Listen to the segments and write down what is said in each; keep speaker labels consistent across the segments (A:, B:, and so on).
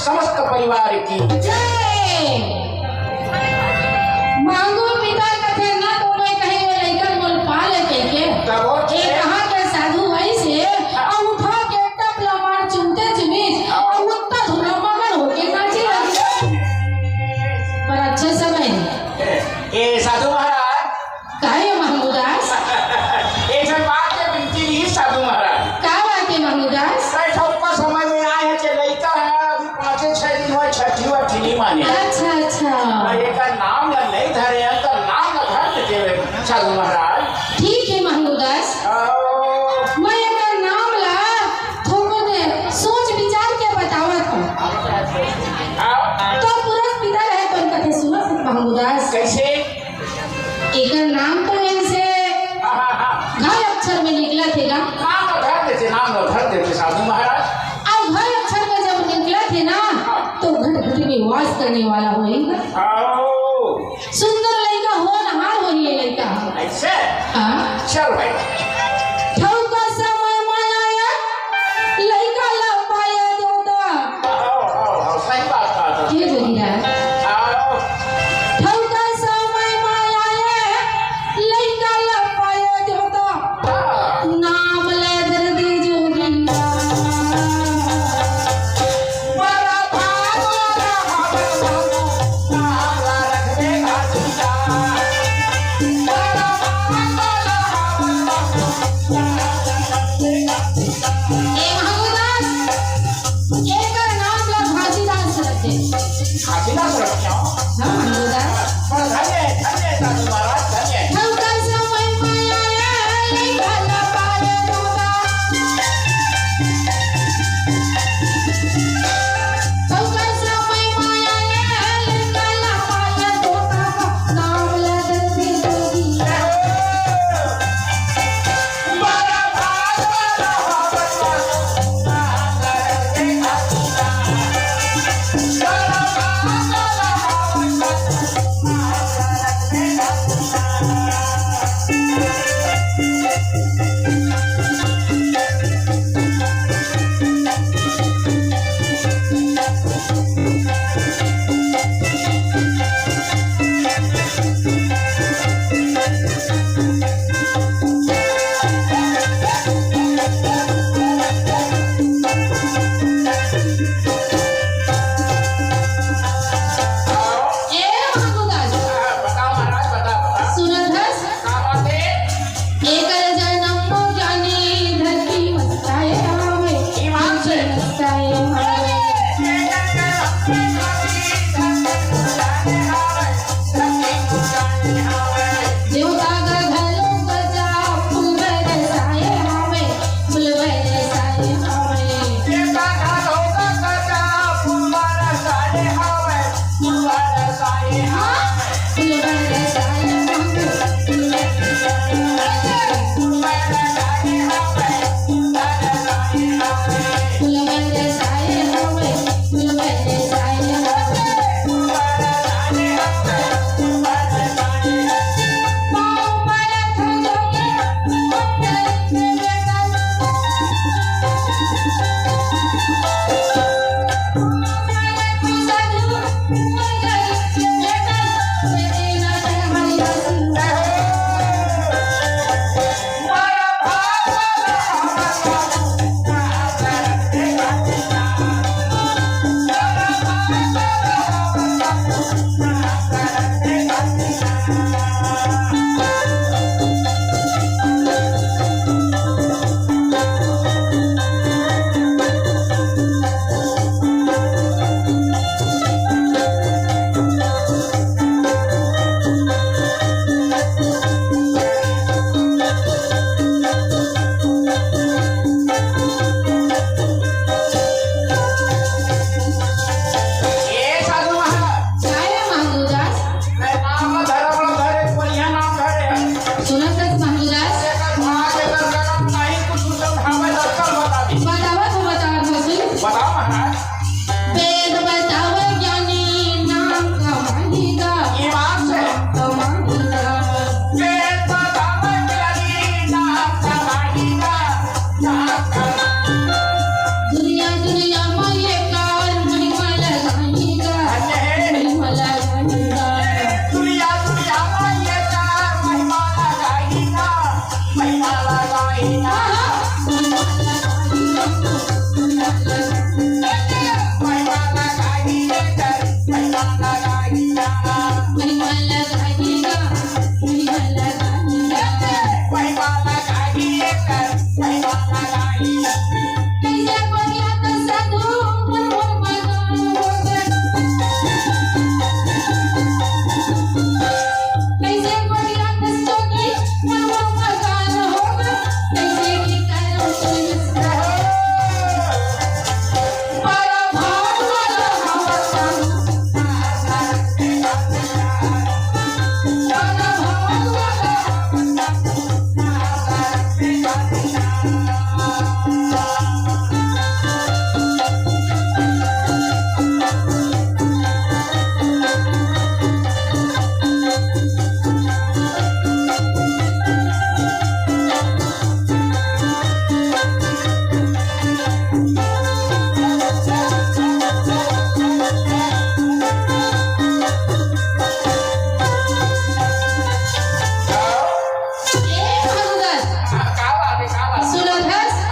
A: समस्त परिवार की
B: जय। मांगो पिता कथे ना तो मैं कहीं वो लेकर बोल पाल के
A: तब वो
B: ये कहा के साधु भाई से और उठा के टपला मार चुनते चुनीस और उत्ता धुरा मगर होके नाचे लगी। पर अच्छे समय
A: ए साधु महाराज
B: काहे महमूदास
A: एक जन बात के बिनती नहीं साधु महाराज
B: का बात है महमूदास
A: ठोका समझ में आए है कि लड़का है अभी 5-6 दिन हुआ छठी व ठिली माने
B: अच्छा अच्छा
A: एक नाम ला नहीं धरे हैं तो नाम ला धर देते हुए साधु महाराज
B: ठीक है महमूदास मैं एक नाम ला थोको दे सोच विचार के बतावत हूँ तो पूरा पिता रहे तो कथे सुनो महमूदास
A: कैसे
B: एक नाम तो ऐसे घ अक्षर में निकला थेगा
A: नाम ला धर देते साधु महाराज
B: अब घ अक्षर में जब निकला थे ना तो घट घट में वास करने वाला होएगा सुंदर लड़का हो नहार हो ये लड़का
A: ऐसे
B: हाँ
A: चल भाई
B: ठौका समय माया लड़का ला पाया देवता
A: सही बात था
B: ये जो हीरा ठौका समय माया लड़का ला पाया देवता नाम ले दर्दी जोगिंदा
A: महाराज
B: वेद बतावे ज्ञानी नाम कमाएगा
A: ईमान से
B: कमाएगा
A: वेद बतावे ज्ञानी नाम कमाएगा
B: दुनिया दुनिया में ये कार महिमा लगाएगा महिमा लगाएगा
A: दुनिया दुनिया में ये चार महिमा लगाएगा महिमा लगाएगा महिमा लगाएगा महिमा लगाएगा
B: महिमा लगाएगा महिमा लगाएगा
A: महिमा लगाएगा महिमा लगाएगा
B: कैसे बढ़िया तो साधु मन मगन होगा कैसे बढ़िया तो सोगी मन मगन होगा कैसे की करो तुझसे बड़ा भाग वाला हवा बड़ा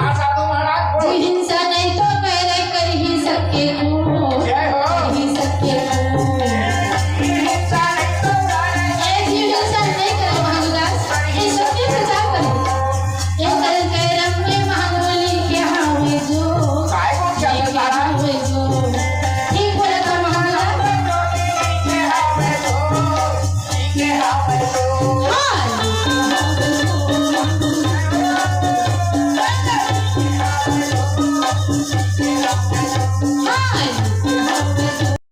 B: भाग वाला हिंसा नहीं तो करे कर ही सके हिंसा नहीं करे महादास ये सबके प्रचार करे ये कर के रंग में महागोली के हावे जो ठीक बोला था महादास हाँ